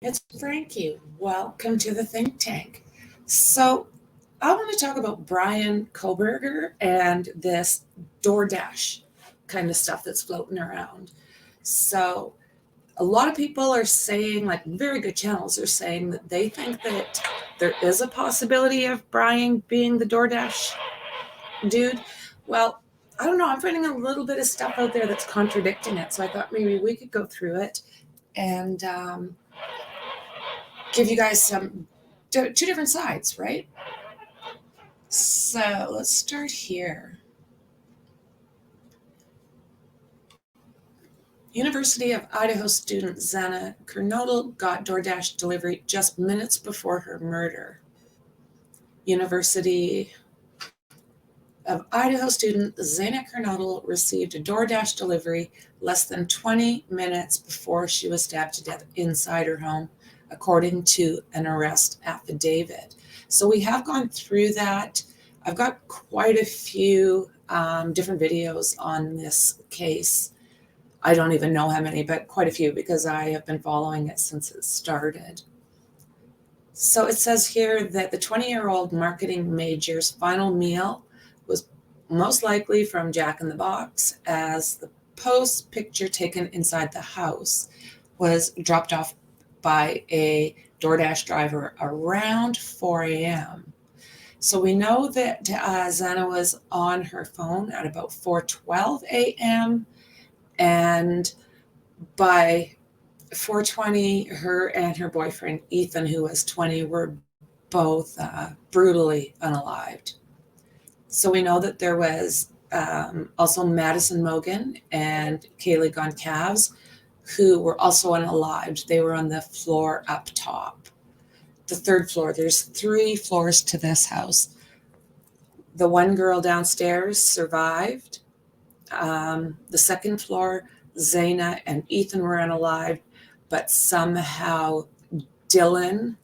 It's Franky. Welcome to the think tank. So, I want to talk about Bryan Kohberger and this Doordash kind of stuff that's floating around. So, a lot of people are saying, like very good channels are saying that they think that there is a possibility of Bryan being the Doordash dude. Well, I don't know. I'm finding a little bit of stuff out there that's contradicting it. So I thought maybe we could go through it and give you guys some two different sides, right? So let's start here. University of Idaho student Xana Kernodle got DoorDash delivery just minutes before her murder. University of Idaho student Xana Kernodle received a DoorDash delivery less than 20 minutes before she was stabbed to death inside her home, according to an arrest affidavit. So we have gone through that. I've got quite a few different videos on this case. I don't even know how many, but quite a few because I have been following it since it started. So it says here that the 20-year-old marketing major's final meal was most likely from Jack in the Box, as the post picture taken inside the house was dropped off by a DoorDash driver around 4 a.m. So we know that Xana was on her phone at about 4:12 a.m. and by 4:20, her and her boyfriend Ethan, who was 20, were both brutally unalived. So we know that there was also Madison Mogan and Kaylee Goncalves, who were also unalived. They were on the floor up top. The third floor. There's 3 floors to this house. The one girl downstairs survived. The second floor, Xana and Ethan were unalived, but somehow Dylan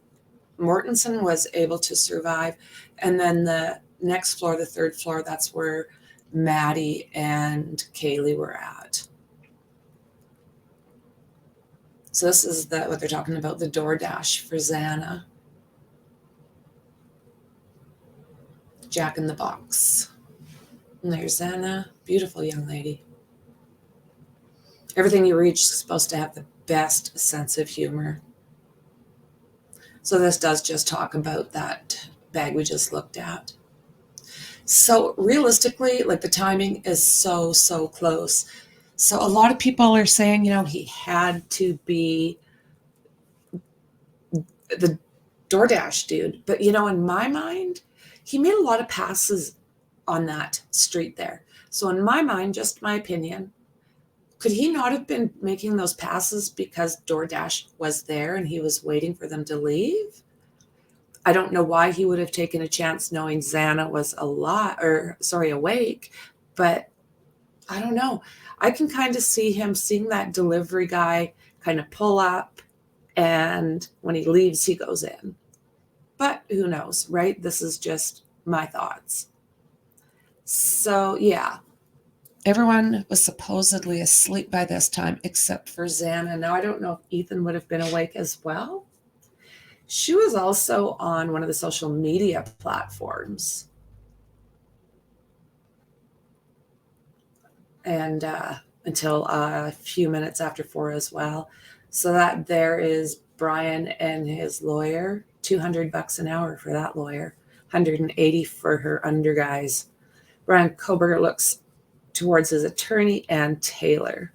Mortensen was able to survive. And then the next floor, the third floor, that's where Maddie and Kaylee were at. So this is what they're talking about, the DoorDash for Xana. Jack in the Box. And there's Xana, beautiful young lady. Everything you reach is supposed to have the best sense of humor. So this does just talk about that bag we just looked at. So realistically, like the timing is so close. So a lot of people are saying, he had to be the DoorDash dude. But, in my mind, he made a lot of passes on that street there. So in my mind, just my opinion, could he not have been making those passes because DoorDash was there and he was waiting for them to leave? I don't know why he would have taken a chance knowing Xana was awake, but I don't know. I can kind of see him seeing that delivery guy kind of pull up, and when he leaves, he goes in. But who knows, right? This is just my thoughts. So, yeah. Everyone was supposedly asleep by this time except for Xana. Now, I don't know if Ethan would have been awake as well. She was also on one of the social media platforms. And until a few minutes after 4 as well. So that there is Bryan and his lawyer, $200 an hour for that lawyer, $180 for her under guys. Bryan Kohberger looks towards his attorney and Taylor.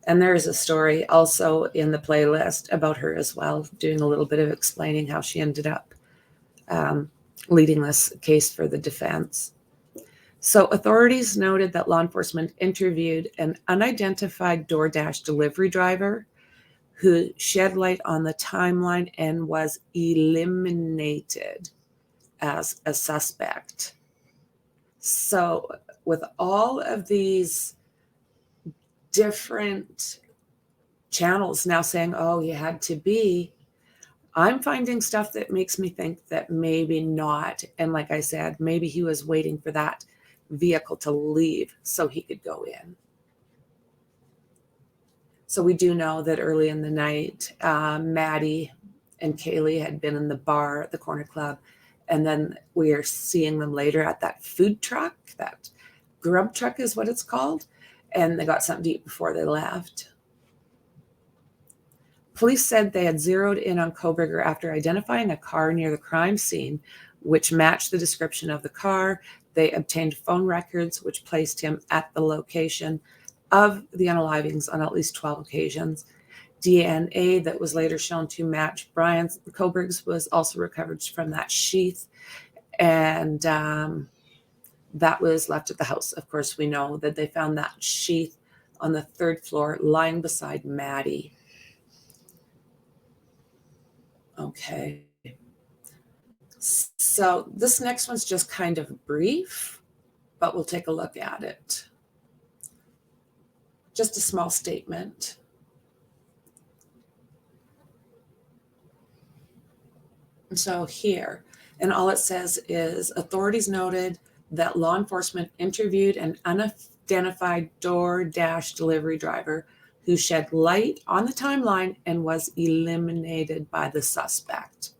And there is a story also in the playlist about her as well, doing a little bit of explaining how she ended up leading this case for the defense. So authorities noted that law enforcement interviewed an unidentified DoorDash delivery driver who shed light on the timeline and was eliminated as a suspect. So with all of these different channels now saying, oh, you had to be, I'm finding stuff that makes me think that maybe not. And like I said, maybe he was waiting for that vehicle to leave so he could go in. So we do know that early in the night, Maddie and Kaylee had been in the bar at the Corner Club. And then we are seeing them later at that food truck, that grub truck is what it's called. And they got something to eat before they left. Police said they had zeroed in on Kohberger after identifying a car near the crime scene, which matched the description of the car. They obtained phone records, which placed him at the location of the unalivings on at least 12 occasions. DNA that was later shown to match Bryan Kohberger's was also recovered from that sheath, and that was left at the house. Of course, we know that they found that sheath on the 3rd floor lying beside Maddie. Okay. So this next one's just kind of brief, but we'll take a look at it. Just a small statement. So here, and all it says is authorities noted that law enforcement interviewed an unidentified Doordash delivery driver who shed light on the timeline and was eliminated by the suspect.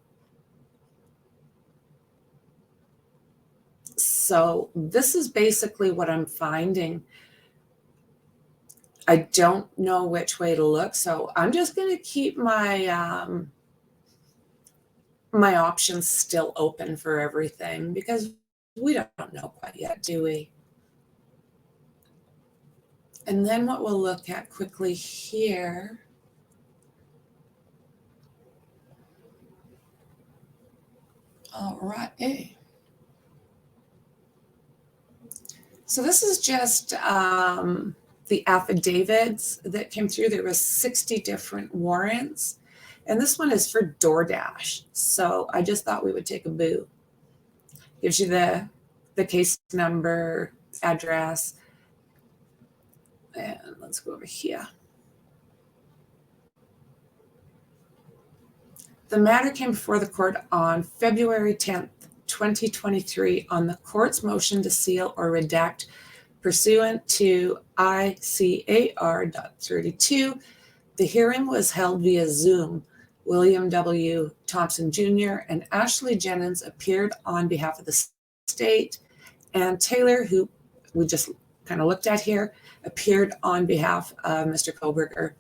So this is basically what I'm finding. I don't know which way to look, so I'm just going to keep my my options still open for everything because we don't know quite yet, do we? And then what we'll look at quickly here. All right. So this is just the affidavits that came through. There was 60 different warrants. And this one is for Doordash. So I just thought we would take a boo. Gives you the case number, address. And let's go over here. The matter came before the court on February 10th, 2023 on the court's motion to seal or redact pursuant to ICAR.32. The hearing was held via Zoom. William W. Thompson Jr. and Ashley Jennings appeared on behalf of the state, and Taylor, who we just kind of looked at here, appeared on behalf of Mr. Kohberger.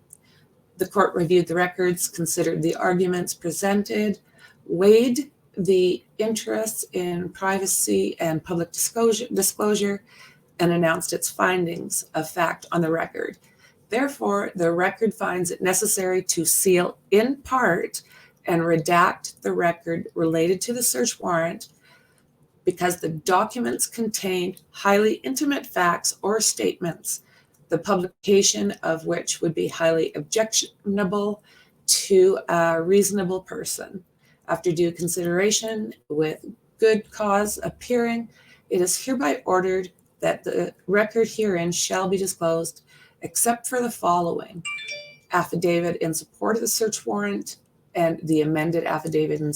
The court reviewed the records, considered the arguments presented, weighed the interests in privacy and public disclosure, and announced its findings of fact on the record. Therefore, the record finds it necessary to seal in part and redact the record related to the search warrant because the documents contained highly intimate facts or statements, the publication of which would be highly objectionable to a reasonable person. After due consideration, with good cause appearing, it is hereby ordered that the record herein shall be disclosed, except for the following: affidavit in support of the search warrant and the amended affidavit in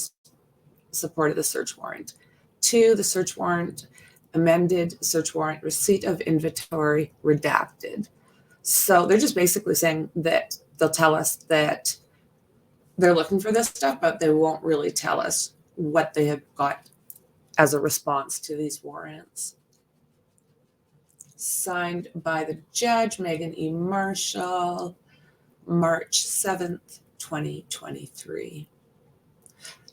support of the search warrant. 2, the search warrant, amended search warrant, receipt of inventory redacted. So they're just basically saying that they'll tell us that they're looking for this stuff, but they won't really tell us what they have got as a response to these warrants. Signed by the judge, Megan E. Marshall, March 7th, 2023.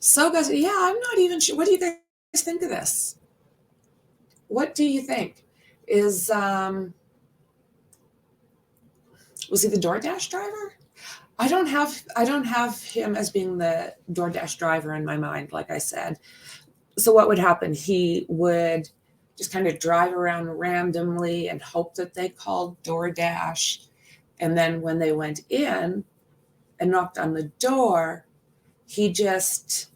So guys, yeah, I'm not even sure. What do you guys think of this? What do you think? Was he the Doordash driver? I don't have him as being the Doordash driver in my mind, like I said. So what would happen? He would just kind of drive around randomly and hope that they called Doordash. And then when they went in and knocked on the door, he just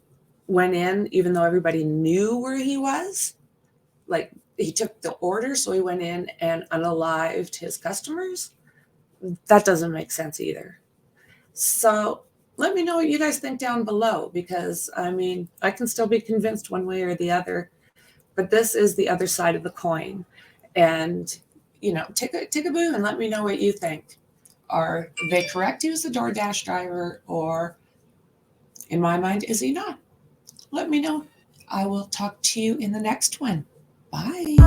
went in, even though everybody knew where he was. Like, he took the order, so he went in and unalived his customers. That doesn't make sense either. So let me know what you guys think down below, because I mean, I can still be convinced one way or the other, but this is the other side of the coin. And, you know, take a boo and let me know what you think. Are they correct? He was the DoorDash driver, or in my mind, is he not? Let me know. I will talk to you in the next one. Bye.